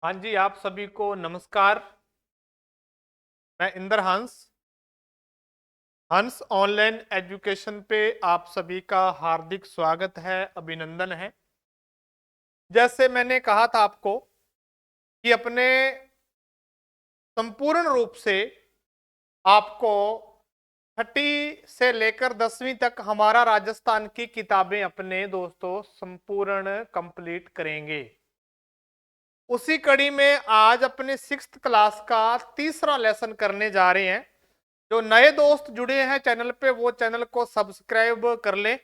हाँ जी, आप सभी को नमस्कार। मैं इंद्र हंस हंस ऑनलाइन एजुकेशन पे आप सभी का हार्दिक स्वागत है, अभिनंदन है। जैसे मैंने कहा था आपको कि अपने संपूर्ण रूप से आपको छठी से लेकर 10वीं तक हमारा राजस्थान की किताबें अपने दोस्तों संपूर्ण कंप्लीट करेंगे। उसी कड़ी में आज अपने 6th क्लास का तीसरा लेसन करने जा रहे हैं। जो नए दोस्त जुड़े हैं चैनल पे वो चैनल को सब्सक्राइब कर लें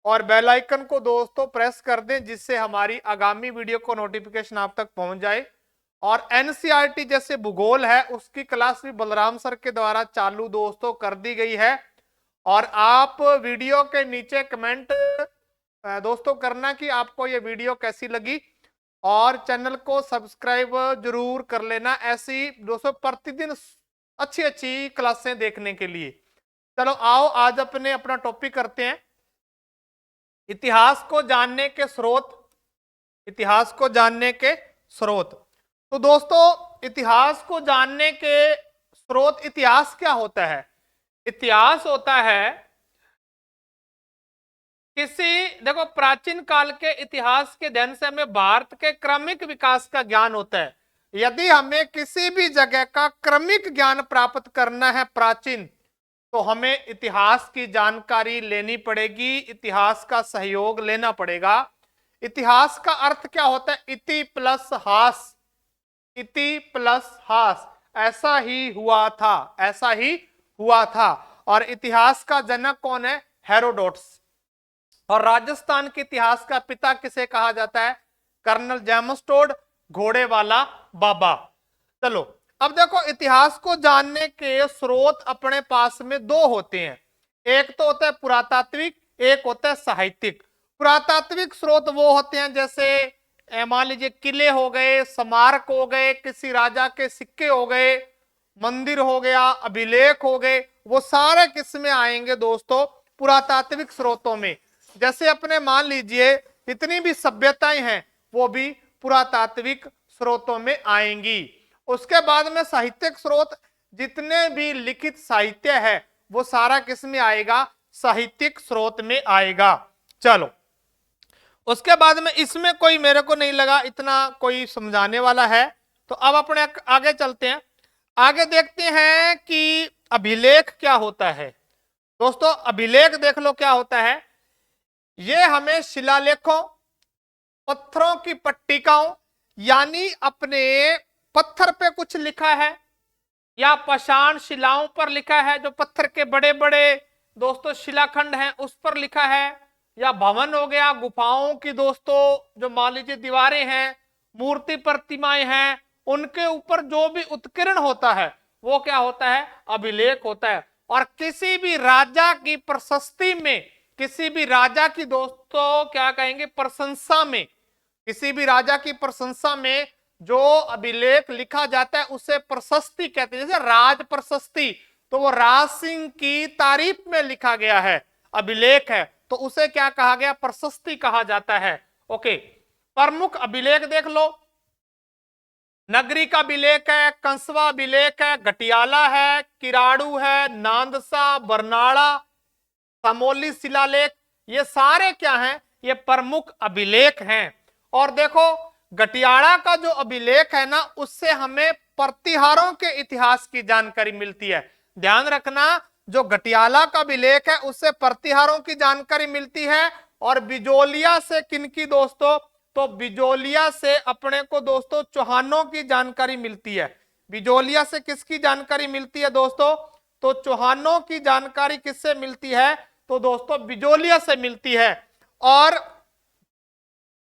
और बेल आइकन को दोस्तों प्रेस कर दें, जिससे हमारी आगामी वीडियो को नोटिफिकेशन आप तक पहुंच जाए। और एनसीईआरटी जैसे भूगोल है उसकी क्लास भी बलराम सर के द्वारा चालू दोस्तों कर दी गई है। और आप वीडियो के नीचे कमेंट दोस्तों करना कि आपको ये वीडियो कैसी लगी और चैनल को सब्सक्राइब जरूर कर लेना, ऐसी दोस्तों प्रतिदिन अच्छी अच्छी क्लासें देखने के लिए। चलो आओ आज अपना टॉपिक करते हैं, इतिहास को जानने के स्रोत। इतिहास को जानने के स्रोत। तो दोस्तों इतिहास को जानने के स्रोत, इतिहास क्या होता है? इतिहास होता है देखो, प्राचीन काल के इतिहास के अध्ययन से हमें भारत के क्रमिक विकास का ज्ञान होता है। यदि हमें किसी भी जगह का क्रमिक ज्ञान प्राप्त करना है प्राचीन, तो हमें इतिहास की जानकारी लेनी पड़ेगी, इतिहास का सहयोग लेना पड़ेगा। इतिहास का अर्थ क्या होता है? इति प्लस हास। इति प्लस हास, ऐसा ही हुआ था, ऐसा ही हुआ था। और इतिहास का जनक कौन है? हेरोडोटस। और राजस्थान के इतिहास का पिता किसे कहा जाता है? कर्नल जेम्स टोड, घोड़े वाला बाबा। चलो अब देखो, इतिहास को जानने के स्रोत अपने पास में दो होते हैं। एक तो होता है पुरातात्विक, एक होता है साहित्यिक। पुरातात्विक स्रोत वो होते हैं जैसे मान लीजिए किले हो गए, स्मारक हो गए, किसी राजा के सिक्के हो गए, मंदिर हो गया, अभिलेख हो गए, वो सारे किसमें आएंगे दोस्तों? पुरातात्विक स्रोतों में। जैसे अपने मान लीजिए जितनी भी सभ्यताएं हैं वो भी पुरातात्विक स्रोतों में आएंगी। उसके बाद में साहित्यिक स्रोत, जितने भी लिखित साहित्य है वो सारा किस में आएगा? साहित्यिक स्रोत में आएगा। चलो उसके बाद में इसमें कोई मेरे को नहीं लगा इतना कोई समझाने वाला है, तो अब अपने आगे चलते हैं। आगे देखते हैं कि अभिलेख क्या होता है। दोस्तों अभिलेख देख लो क्या होता है। ये हमें शिलालेखों, पत्थरों की पट्टिकाओं, यानी अपने पत्थर पे कुछ लिखा है या पाषाण शिलाओं पर लिखा है, जो पत्थर के बड़े बड़े दोस्तों शिलाखंड हैं उस पर लिखा है, या भवन हो गया, गुफाओं की दोस्तों जो मान लीजिए दीवारें हैं, मूर्ति प्रतिमाएं हैं, उनके ऊपर जो भी उत्कीर्ण होता है वो क्या होता है? अभिलेख होता है। और किसी भी राजा की प्रशस्ति में, किसी भी राजा की दोस्तों क्या कहेंगे? प्रशंसा में, किसी भी राजा की प्रशंसा में जो अभिलेख लिखा जाता है उसे प्रशस्ति कहते हैं। जैसे राज प्रशस्ति, तो वो राज सिंह की तारीफ में लिखा गया है, अभिलेख है, तो उसे क्या कहा गया? प्रशस्ति कहा जाता है। ओके, प्रमुख अभिलेख देख लो। नगरी का अभिलेख है, कंसवा अभिलेख है, घटियाला है, किराड़ू है, नांदसा, बरनाड़ा, समोली शिलालेख, ये सारे क्या हैं? ये प्रमुख अभिलेख हैं। और देखो गटियाड़ा का जो अभिलेख है ना, उससे हमें प्रतिहारों के इतिहास की जानकारी मिलती है। ध्यान रखना, जो गटियाला का अभिलेख है उससे प्रतिहारों की जानकारी मिलती है। और बिजोलिया से किनकी दोस्तों? तो बिजोलिया से अपने को दोस्तों चौहानों की जानकारी मिलती है। बिजोलिया से किसकी जानकारी मिलती है दोस्तों? तो चौहानों की जानकारी किससे मिलती है? तो दोस्तों बिजोलिया से मिलती है। और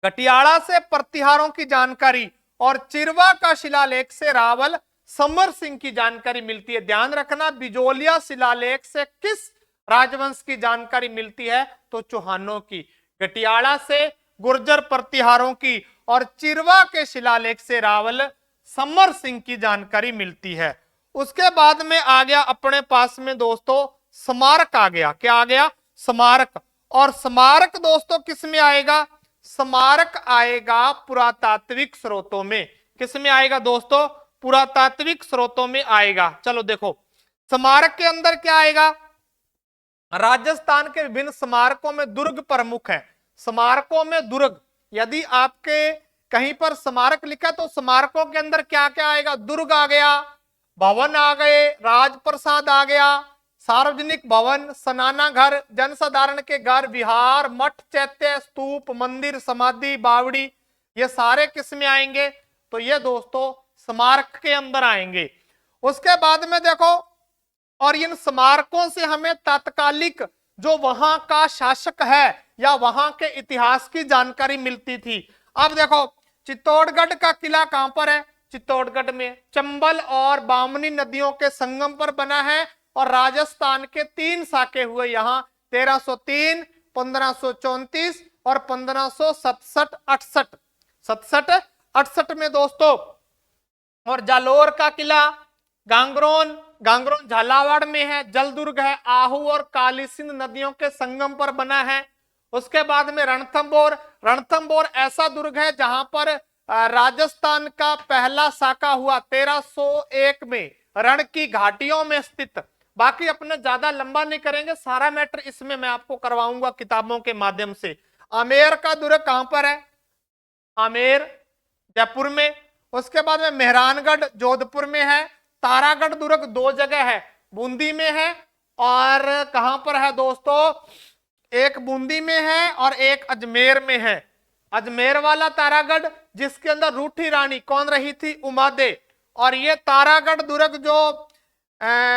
गटियाड़ा से प्रतिहारों की जानकारी और चिरवा का शिलालेख से रावल समर सिंह की जानकारी मिलती है। ध्यान रखना, बिजोलिया शिलालेख से किस राजवंश की जानकारी मिलती है? तो चौहानों की। गटियाड़ा से गुर्जर प्रतिहारों की और चिरवा के शिलालेख से रावल समर सिंह की जानकारी मिलती है। उसके बाद में आ गया अपने पास में दोस्तों स्मारक आ गया। क्या आ गया? स्मारक। और स्मारक दोस्तों किस में आएगा? स्मारक आएगा पुरातात्विक स्रोतों में। किस में आएगा दोस्तों? पुरातात्विक स्रोतों में आएगा। चलो देखो, स्मारक के अंदर क्या आएगा? राजस्थान के विभिन्न स्मारकों में दुर्ग प्रमुख है। स्मारकों में दुर्ग, यदि आपके कहीं पर स्मारक लिखा तो स्मारकों के अंदर क्या क्या आएगा? दुर्ग आ गया, भवन आ गए, राजप्रसाद आ गया, सार्वजनिक भवन, स्नाना घर, जनसाधारण के घर, विहार, मठ, चैत्य, स्तूप, मंदिर, समाधि, बावड़ी, ये सारे किस में आएंगे? तो ये दोस्तों स्मारक के अंदर आएंगे। उसके बाद में देखो, और इन स्मारकों से हमें तात्कालिक जो वहां का शासक है या वहां के इतिहास की जानकारी मिलती थी। अब देखो, चित्तौड़गढ़ का किला कहां पर है? चित्तौड़गढ़ में। चंबल और बामनी नदियों के संगम पर बना है और राजस्थान के 3 शाखे हुए यहाँ, 1303, 1534 और 1567-68, 67-68 में दोस्तों। और जालोर का किला, गांगरोन झालावाड़ में है, जलदुर्ग है, आहू और काली सिंध नदियों के संगम पर बना है। उसके बाद में रणथंबोर ऐसा दुर्ग है जहां पर राजस्थान का पहला शाखा हुआ 1301 में, रण की घाटियों में स्थित। बाकी अपने ज्यादा लंबा नहीं करेंगे, सारा मैटर इसमें मैं आपको करवाऊंगा किताबों के माध्यम से। आमेर का दुर्ग कहां पर है? आमेर जयपुर में। उसके बाद में मेहरानगढ़ जोधपुर में है। तारागढ़ दुर्ग 2 जगह है, बूंदी में है और कहां पर है दोस्तों? एक बूंदी में है और एक अजमेर में है। अजमेर वाला तारागढ़ जिसके अंदर रूठी रानी कौन रही थी? उमादे। और ये तारागढ़ दुर्ग जो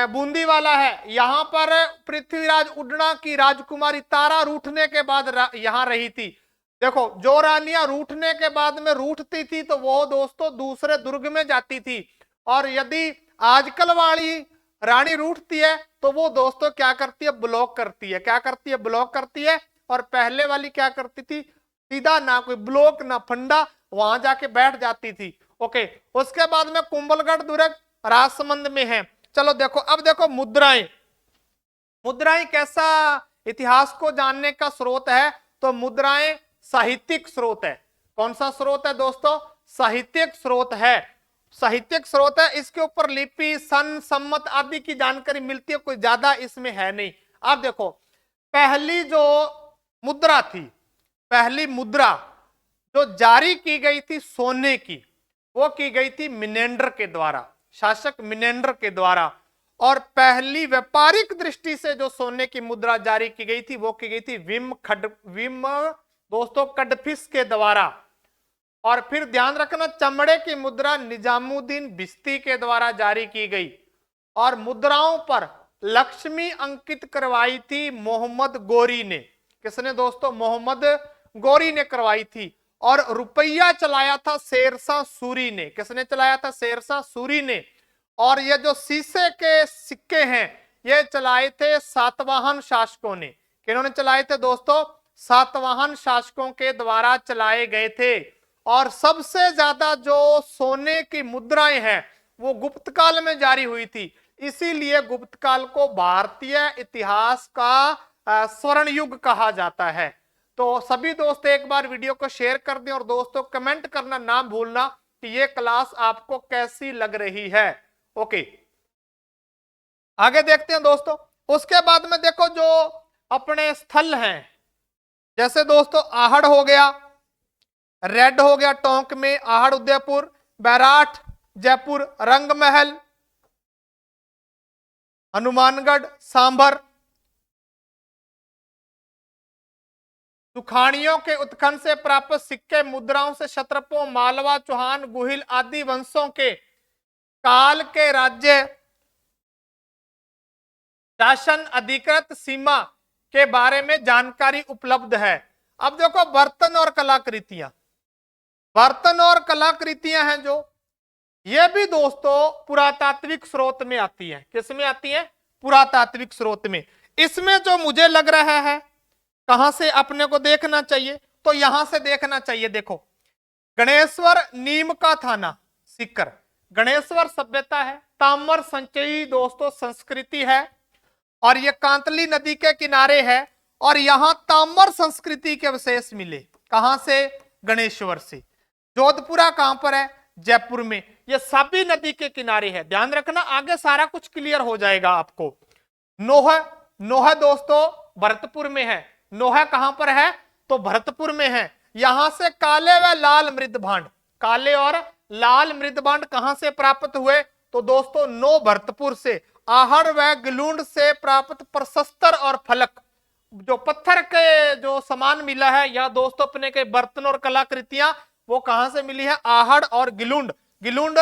बूंदी वाला है, यहां पर पृथ्वीराज उडना की राजकुमारी तारा रूठने के बाद यहां रही थी। देखो, जो रानियां रूठने के बाद में रूठती थी तो वो दोस्तों दूसरे दुर्ग में जाती थी, और यदि आजकल वाली रानी रूठती है तो वो दोस्तों क्या करती है? ब्लॉक करती है। क्या करती है? ब्लॉक करती है। और पहले वाली क्या करती थी? सीधा, ना कोई ब्लॉक ना फंडा, वहां जाके बैठ जाती थी। ओके, उसके बाद में कुंभलगढ़ दुर्ग राजसमंद में है। चलो देखो, अब देखो मुद्राएं कैसा इतिहास को जानने का स्रोत है? तो मुद्राएं साहित्यिक स्रोत है। कौन सा स्रोत है दोस्तों? साहित्यिक स्रोत है। साहित्यिक स्रोत है, इसके ऊपर लिपि, सन, सम्मत आदि की जानकारी मिलती है, कोई ज्यादा इसमें है नहीं। अब देखो, पहली जो मुद्रा थी, पहली मुद्रा जो जारी की गई थी सोने की, वो की गई थी मिनेंडर के द्वारा, शासक मिनेंडर के द्वारा। और पहली व्यापारिक दृष्टि से जो सोने की मुद्रा जारी की गई थी वो की गई थी विम दोस्तों कडफिस के द्वारा। और फिर ध्यान रखना, चमड़े की मुद्रा निजामुद्दीन बिस्ती के द्वारा जारी की गई। और मुद्राओं पर लक्ष्मी अंकित करवाई थी मोहम्मद गोरी ने। किसने दोस्तों? मोहम्मद गोरी ने करवाई थी। और रुपया चलाया था शेरशाह सूरी ने। किसने चलाया था? शेरशाह सूरी ने। और ये जो शीशे के सिक्के हैं ये चलाए थे सातवाहन शासकों ने। किन्होंने चलाए थे दोस्तों? सातवाहन शासकों के द्वारा चलाए गए थे। और सबसे ज्यादा जो सोने की मुद्राएं हैं वो गुप्त काल में जारी हुई थी, इसीलिए गुप्त काल को भारतीय इतिहास का स्वर्ण युग कहा जाता है। तो सभी दोस्त एक बार वीडियो को शेयर कर दें और दोस्तों कमेंट करना ना भूलना कि ये क्लास आपको कैसी लग रही है। ओके, आगे देखते हैं दोस्तों। उसके बाद में देखो, जो अपने स्थल हैं, जैसे दोस्तों आहड़ हो गया, रेड हो गया टोंक में, आहड़ उदयपुर, बैराठ जयपुर, रंग महल हनुमानगढ़, सांभर। सुखाड़ियों के उत्खनन से प्राप्त सिक्के मुद्राओं से क्षत्रपों, मालवा, चौहान, गुहिल आदि वंशों के काल के राज्य शासन अधिकृत सीमा के बारे में जानकारी उपलब्ध है। अब देखो, बर्तन और कलाकृतियां हैं जो, ये भी दोस्तों पुरातात्विक स्रोत में आती है। किस में आती है? पुरातात्विक स्रोत में। इसमें जो मुझे लग रहा है कहां से अपने को देखना चाहिए, तो यहां से देखना चाहिए। देखो, गणेश्वर नीम का थाना सीकर, गणेश्वर सभ्यता है, ताम्र संचयी दोस्तों संस्कृति है, और ये कांतली नदी के किनारे है। और यहां ताम्र संस्कृति के अवशेष मिले। कहां से? गणेश्वर से। जोधपुरा कहां पर है? जयपुर में। ये सभी नदी के किनारे है, ध्यान रखना, आगे सारा कुछ क्लियर हो जाएगा आपको। नोह, नोह दोस्तों भरतपुर में है। नोह कहां पर है? तो भरतपुर में है। यहां से काले व लाल मृदभांड, काले और लाल मृदभांड कहां से प्राप्त हुए? तो दोस्तों नो भरतपुर से। आहड़ व गिलूंड से प्राप्त प्रशस्तर और फलक, जो पत्थर के जो सामान मिला है या दोस्तों अपने के बर्तन और कलाकृतियां, वो कहां से मिली है? आहड़ और गिलूंड, गिलूंड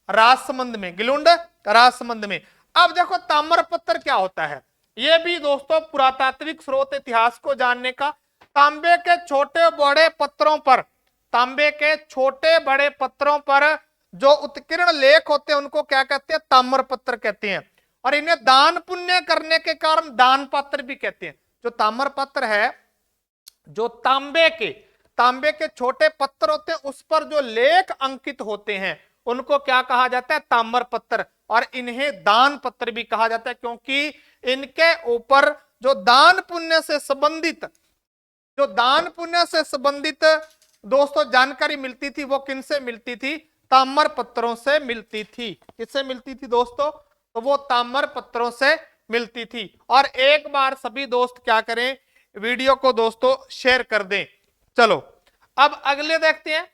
राजसमंद में, गिलूंड राजसमंद में। अब देखो ताम्रपत्र क्या होता है, ये भी दोस्तों पुरातात्विक स्रोत इतिहास को जानने का। तांबे के छोटे बड़े पत्थरों पर, तांबे के छोटे बड़े पत्थरों पर जो उत्कीर्ण लेख होते हैं उनको क्या कहते हैं? ताम्रपत्र कहते हैं। और इन्हें दान पुण्य करने के कारण दान पात्र भी कहते हैं। जो ताम्रपत्र है, जो तांबे के छोटे पत्थर होते हैं उस पर जो लेख अंकित होते हैं उनको क्या कहा जाता है? ताम्रपत्र। और इन्हें दान पत्र भी कहा जाता है, क्योंकि इनके ऊपर जो दान पुण्य से संबंधित, जो दान पुण्य से संबंधित दोस्तों जानकारी मिलती थी वो किनसे मिलती थी? ताम्र पत्रों से मिलती थी। किससे मिलती थी दोस्तों? तो वो ताम्र पत्रों से मिलती थी। और एक बार सभी दोस्त क्या करें, वीडियो को दोस्तों शेयर कर दें। चलो अब अगले देखते हैं।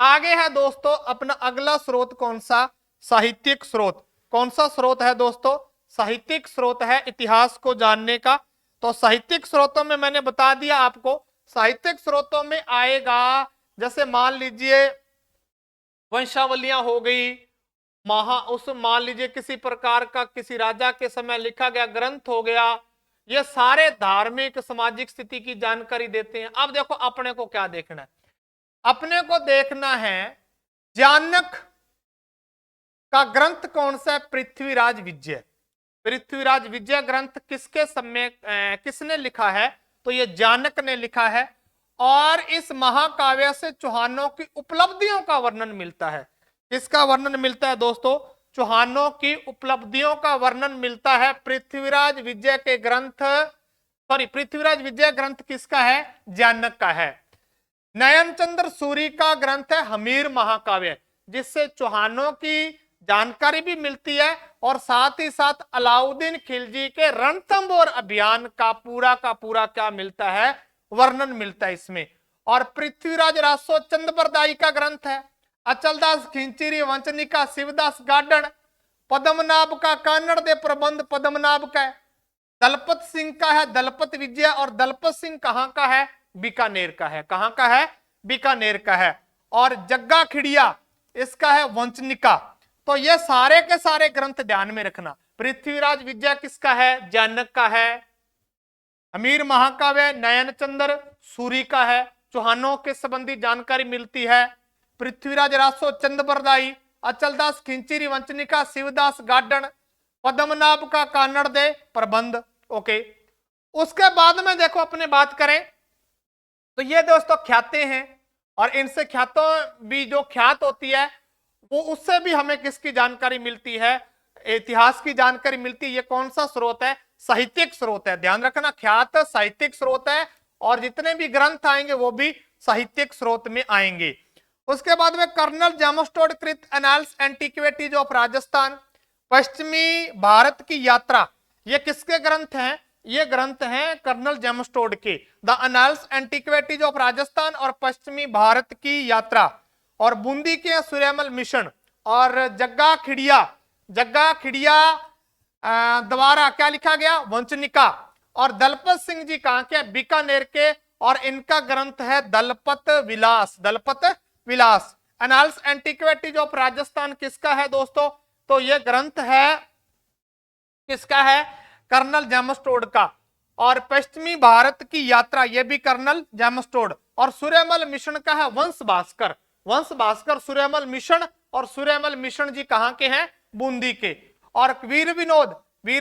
आगे है दोस्तों अपना अगला स्रोत कौन सा? साहित्यिक स्रोत। कौन सा स्रोत है दोस्तों? साहित्यिक स्रोत है इतिहास को जानने का। तो साहित्यिक स्रोतों में मैंने बता दिया आपको, साहित्यिक स्रोतों में आएगा जैसे मान लीजिए वंशावलियां हो गई, मान लीजिए किसी प्रकार का किसी राजा के समय लिखा गया ग्रंथ हो गया। ये सारे धार्मिक सामाजिक स्थिति की जानकारी देते हैं। अब देखो अपने को क्या देखना है? अपने को देखना है जानक का ग्रंथ कौन सा है? पृथ्वीराज विजय। पृथ्वीराज विजय ग्रंथ किसके समय किसने लिखा है? तो ये जानक ने लिखा है। और इस महाकाव्य से चौहानों की उपलब्धियों का वर्णन मिलता है। किसका वर्णन मिलता है दोस्तों? चौहानों की उपलब्धियों का वर्णन मिलता है पृथ्वीराज विजय के ग्रंथ, पृथ्वीराज विजय ग्रंथ किसका है? जानक का है। नयनचंद्र सूरी का ग्रंथ है हमीर महाकाव्य, जिससे चौहानों की जानकारी भी मिलती है और साथ ही साथ अलाउद्दीन खिलजी के रणथंभौर अभियान का पूरा क्या मिलता है? वर्णन मिलता है इसमें। और पृथ्वीराज रासो चंद्रबरदाई का ग्रंथ है। अचलदास खिंचीरी वंचनिका शिवदास गार्डन, पद्मनाभ का कन्नड़ दे प्रबंध पद्मनाभ का है। दलपत सिंह का है दलपत विजय, और दलपत सिंह कहां का है? बीकानेर का है। कहां का है? बीकानेर का है। और जग्गा खिड़िया इसका है वंचनिका। तो ये सारे के सारे ग्रंथ ध्यान में रखना। पृथ्वीराज विजय किसका है? जानक का है। अमीर महाकाव्य नयनचंद्र सूरी का है, चौहानों के संबंधी जानकारी मिलती है। पृथ्वीराज रासो चंद्रबरदाई, अचलदास खिंचीरी वंचनिका शिवदास गार्डन, पद्मनाभ का कन्नड़ दे प्रबंध। ओके, उसके बाद में देखो अपने बात करें तो ये दोस्तों ख्याते हैं, और इनसे ख्यातों भी जो ख्यात होती है वो उससे भी हमें किसकी जानकारी मिलती है? इतिहास की जानकारी मिलती है। ये कौन सा स्रोत है? साहित्यिक स्रोत है। ध्यान रखना, ख्यात साहित्यिक स्रोत है और जितने भी ग्रंथ आएंगे वो भी साहित्यिक स्रोत में आएंगे। उसके बाद में कर्नल जैमस्टोड कृत एनाल्स एंटिक्विटीज ऑफ राजस्थान, पश्चिमी भारत की यात्रा, ये किसके ग्रंथ हैं? ये ग्रंथ हैं कर्नल जैमस्टोड के। The annals antiquities of Rajasthan और पश्चिमी भारत की यात्रा। और बूंदी के सूर्यमल मिशन। और जग्गा खिड़िया द्वारा क्या लिखा गया? वंचनिका। और दलपत सिंह जी कहां के? बीकानेर के, और इनका ग्रंथ है दलपत विलास। दलपत विलास। एनाल्स एंटिक्विटीज ऑफ राजस्थान किसका है दोस्तों? तो यह ग्रंथ है किसका है? कर्नल जैमस्टोड का। और पश्चिमी भारत की यात्रा, यह भी कर्नल जैमस्टोड। और सूर्यमल मिशन का है वंश भास्कर। वंश भास्कर सूर्यमल मिशन, और सूर्यमल मिशन जी कहां के हैं? बूंदी के। और वीर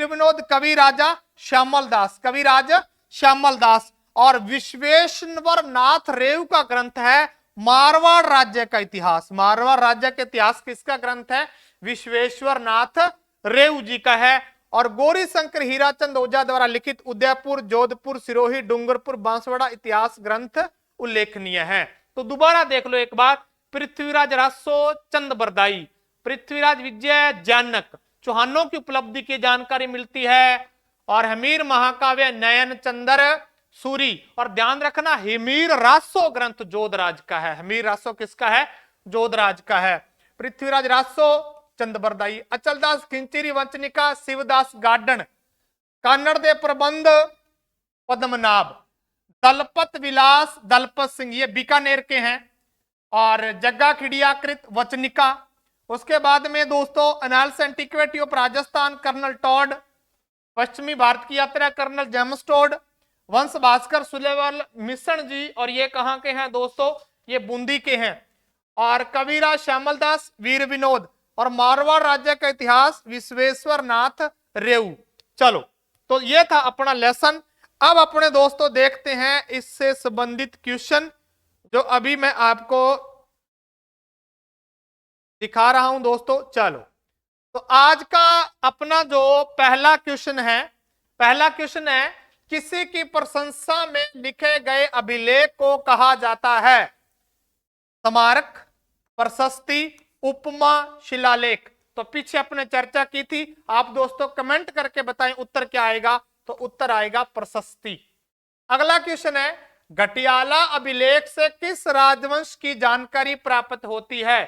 विनोद कवि राजा श्यामल दास, कविराज श्यामल दास। और विश्वेश्वर नाथ रेव का ग्रंथ है मारवाड़ राज्य का इतिहास। मारवाड़ राज्य का इतिहास किसका ग्रंथ है? विश्वेश्वर नाथ रेव जी का है। और गौरी शंकर हीराचंद ओझा द्वारा लिखित उदयपुर, जोधपुर, सिरोही, डूंगरपुर, बांसवाड़ा इतिहास ग्रंथ उल्लेखनीय है। तो दोबारा देख लो एक बार, पृथ्वीराज रासो चंद बरदाई, पृथ्वीराज विजय जानक, चौहानों की उपलब्धि की जानकारी मिलती है। और हमीर महाकाव्य नयन चंद्र सूरी। और ध्यान रखना हमीर रासो ग्रंथ जोधराज का है। हमीर रासो किसका है? जोधराज का है। पृथ्वीराज रासो चंद बरदाई, अचलदास खिंचीरी वंचनिका, शिवदास गार्डन, कन्नड़ दे प्रबंध पद्मनाभ, दलपत विलास दलपत सिंह, ये बीकानेर के हैं। और जग्गा खिड़ियाकृत वचनिका। उसके बाद में दोस्तों annals antiquity of Rajasthan colonel Tod, पश्चिमी भारत की यात्रा कर्नल जेम्स टॉड, वंश भास्कर सुलेवाल मिश्रण जी, और ये कहां के हैं दोस्तों? ये बूंदी के हैं। और कविराज श्यामल दास वीर विनोद, और मारवाड़ राज्य का इतिहास विश्वेश्वर नाथ रेऊ। चलो, तो ये था अपना लेसन। अब अपने दोस्तों देखते हैं इससे संबंधित क्वेश्चन जो अभी मैं आपको दिखा रहा हूं दोस्तों। चलो, तो आज का अपना जो पहला क्वेश्चन है, किसी की प्रशंसा में लिखे गए अभिलेख को कहा जाता है? स्मारक, प्रशस्ति, उपमा, शिलालेख। तो पीछे अपने चर्चा की थी, आप दोस्तों कमेंट करके बताएं उत्तर क्या आएगा। तो उत्तर आएगा प्रशस्ति। अगला क्वेश्चन है, घटियाला अभिलेख से किस राजवंश की जानकारी प्राप्त होती है?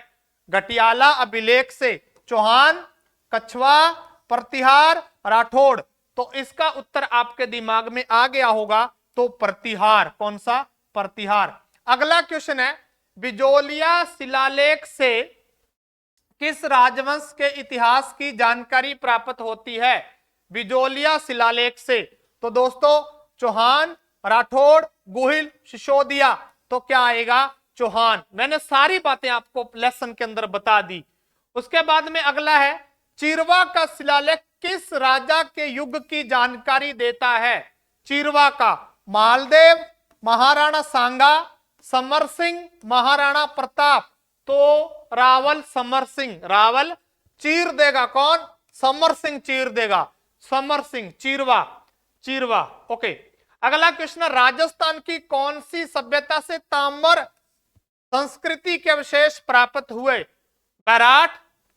घटियाला अभिलेख से चौहान, कछवा, प्रतिहार, राठौड़। तो इसका उत्तर आपके दिमाग में आ गया होगा, तो प्रतिहार। कौन सा? प्रतिहार। अगला क्वेश्चन है, बिजोलिया शिलालेख से किस राजवंश के इतिहास की जानकारी प्राप्त होती है? बिजोलिया शिलालेख से। तो दोस्तों चौहान, राठौड़, गुहिल, सिसोदिया। तो क्या आएगा? चौहान। मैंने सारी बातें आपको लेसन के अंदर बता दी। उसके बाद में अगला है, चिरवा का शिलालेख किस राजा के युग की जानकारी देता है? चिरवा का मालदेव, महाराणा सांगा, समर सिंह, महाराणा प्रताप। तो रावल समर सिंह, रावल चीर देगा कौन? समर सिंह चीर देगा, समर सिंह। चिरवा। ओके। अगला क्वेश्चन, राजस्थान की कौन सी सभ्यता से ताम्र संस्कृति के अवशेष प्राप्त हुए? बैराट,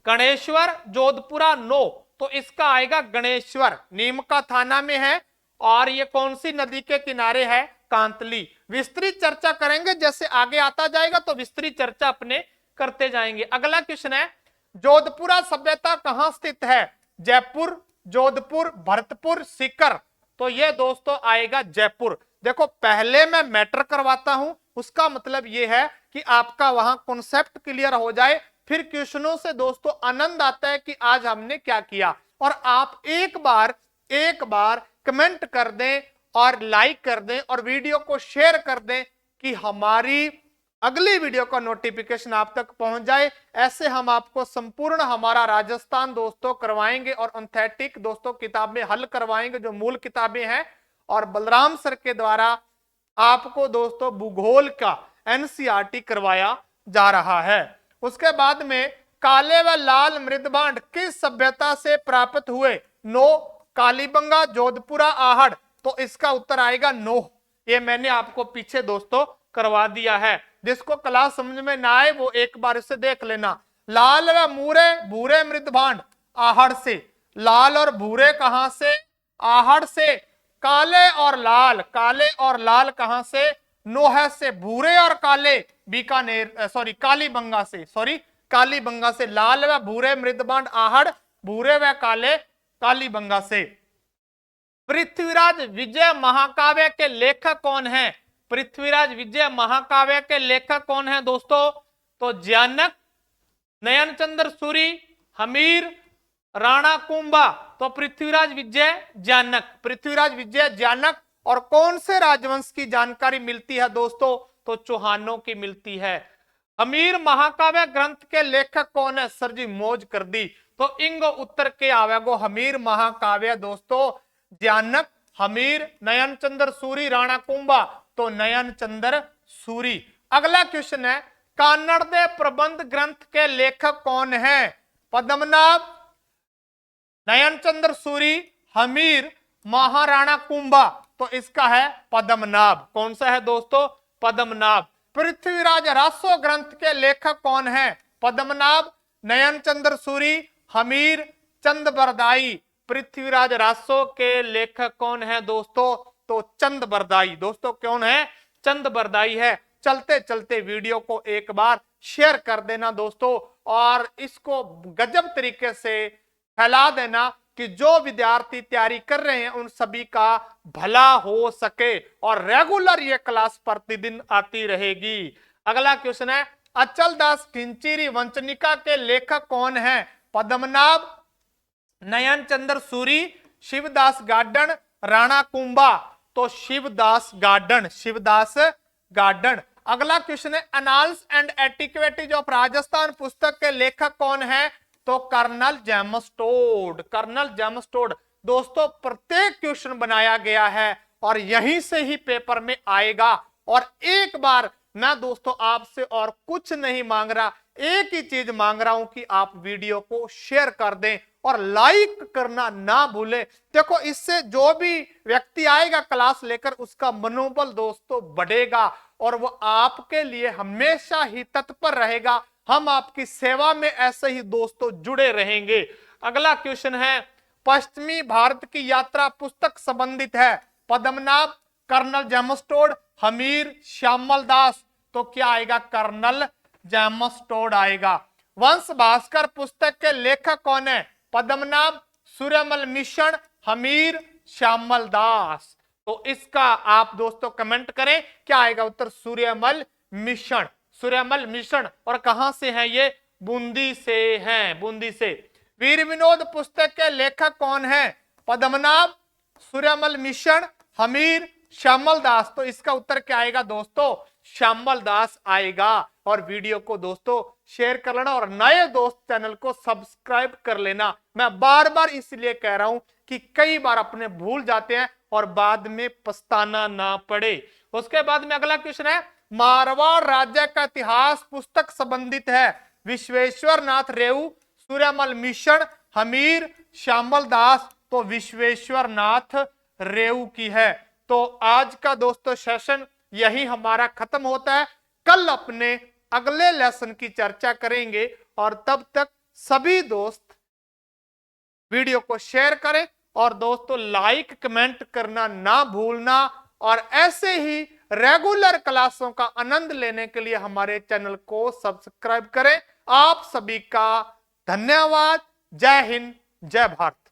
गणेश्वर, जोधपुरा। नो, तो इसका आएगा गणेश्वर। नीम का थाना में है, और ये कौन सी नदी के किनारे है? कांतली। विस्तृत चर्चा करेंगे, जैसे आगे आता जाएगा तो विस्तृत चर्चा अपने करते जाएंगे। अगला क्वेश्चन है, जोधपुरा सभ्यता कहां स्थित है? जयपुर, जोधपुर, भरतपुर, सीकर। तो ये दोस्तों आएगा जयपुर। देखो पहले मैं मैटर करवाता हूं, उसका मतलब ये है कि आपका वहां कॉन्सेप्ट क्लियर हो जाए, फिर क्वेश्चनों से दोस्तों आनंद आता है कि आज हमने क्या किया। और आप एक बार कमेंट कर दें और लाइक कर दें और वीडियो को शेयर कर दें कि हमारी अगली वीडियो का नोटिफिकेशन आप तक पहुंच जाए। ऐसे हम आपको संपूर्ण हमारा राजस्थान दोस्तों करवाएंगे और ऑथेंटिक दोस्तों किताबें हल करवाएंगे, जो मूल किताबें हैं। और बलराम सर के द्वारा आपको दोस्तों भूगोल का एनसीईआरटी करवाया जा रहा है। उसके बाद में काले व लाल मृदभांड किस सभ्यता से प्राप्त हुए? नो, कालीबंगा, जोधपुरा, आहड़। तो इसका उत्तर आएगा नोह। ये मैंने आपको पीछे दोस्तों करवा दिया है। जिसको क्लास समझ में ना आए वो एक बार इसे देख लेना। लाल व भूरे मृदभांड आहड़ से। लाल और भूरे कहां से? आहड़ से। काले और लाल कहां से? नोह से। भूरे और काले बीकानेर कालीबंगा से। लाल व भूरे मृदभांड आहड़, भूरे व काले कालीबंगा से। पृथ्वीराज विजय महाकाव्य के लेखक कौन है? पृथ्वीराज विजय महाकाव्य के लेखक कौन है दोस्तों? तो जानक, नयन चंद्र सूरी, हमीर, राणा कुंभा। तो पृथ्वीराज विजय जानक। और कौन से राजवंश की जानकारी मिलती है दोस्तों? तो चौहानों की मिलती है। हमीर महाकाव्य ग्रंथ के लेखक कौन है? सर जी मौज कर दी। तो इंगो उत्तर के आवेगो हमीर महाकाव्य दोस्तों जानक, हमीर, नयन चंद्र सूरी, राणा कुंभा। तो नयन चंद्र सूरी। अगला क्वेश्चन है, कन्नड़ दे प्रबंध ग्रंथ के लेखक कौन है? पद्मनाभ, नयन चंद्र सूरी, हमीर, महाराणा कुंभा। तो इसका है पद्मनाभ। कौन सा है दोस्तों? पद्मनाभ। पृथ्वीराज रासो ग्रंथ के लेखक कौन है? पद्मनाभ, नयन चंद्र सूरी, हमीर, चंद बरदाई। पृथ्वीराज रासो के लेखक कौन है दोस्तों? तो चंद बरदाई। दोस्तों कौन है? चंद बरदाई है। चलते चलते वीडियो को एक बार शेयर कर देना दोस्तों, और इसको गजब तरीके से फैला देना कि जो विद्यार्थी तैयारी कर रहे हैं उन सभी का भला हो सके, और रेगुलर ये क्लास प्रतिदिन आती रहेगी। अगला क्वेश्चन है, अचल दास किंचिरी वंचनिका के लेखक कौन है? पद्मनाभ, नयन चंद्र सूरी, शिवदास गार्डन, राणा कुंभा। तो शिवदास गार्डन, शिवदास गार्डन। अगला क्वेश्चन है, annals and antiquities of Rajasthan पुस्तक के लेखक कौन है? तो colonel James Tod, colonel James Tod. दोस्तों प्रत्येक क्वेश्चन बनाया गया है और यहीं से ही पेपर में आएगा। और एक बार मैं दोस्तों आपसे और कुछ नहीं मांग रहा, एक ही चीज मांग रहा हूं कि आप वीडियो को शेयर कर दें और लाइक करना ना भूलें। देखो इससे जो भी व्यक्ति आएगा क्लास लेकर उसका मनोबल दोस्तों बढ़ेगा और वो आपके लिए हमेशा ही तत्पर रहेगा। हम आपकी सेवा में ऐसे ही दोस्तों जुड़े रहेंगे। अगला क्वेश्चन है, पश्चिमी भारत की यात्रा पुस्तक संबंधित है? Padmanabh, colonel James Tod, Hamir, Shyamal Das. तो क्या आएगा? कर्नल जेम्स टोड आएगा। वंश भास्कर पुस्तक के लेखक कौन है? पद्मनाभ, सूर्यमल मिशन, हमीर, श्यामल दास। तो इसका आप दोस्तों कमेंट करें, क्या आएगा उत्तर? सूर्यमल मिशन, सूर्यमल मिशन। और कहां से है ये? बूंदी से हैं, बूंदी से। वीर विनोद पुस्तक के लेखक कौन है? पद्मनाभ, सूर्यमल मिशन, हमीर, श्यामल दास। तो इसका उत्तर क्या आएगा दोस्तों? श्यामल दास आएगा। और वीडियो को दोस्तों शेयर कर लेना और नए दोस्त चैनल को सब्सक्राइब कर लेना। मैं बार बार इसलिए कह रहा हूं कि कई बार अपने भूल जाते हैं और बाद में पछताना ना पड़े। उसके बाद में अगला क्वेश्चन है, मारवाड़ राज्य का इतिहास पुस्तक संबंधित है? विश्वेश्वर नाथ रेऊ, सूर्यमल मिशन, हमीर, श्यामल दास। तो विश्वेश्वर नाथ रेऊ की है। तो आज का दोस्तों सेशन यही हमारा खत्म होता है। कल अपने अगले लेसन की चर्चा करेंगे और तब तक सभी दोस्त वीडियो को शेयर करें और दोस्तों लाइक कमेंट करना ना भूलना। और ऐसे ही रेगुलर क्लासों का आनंद लेने के लिए हमारे चैनल को सब्सक्राइब करें। आप सभी का धन्यवाद। जय हिंद, जय भारत।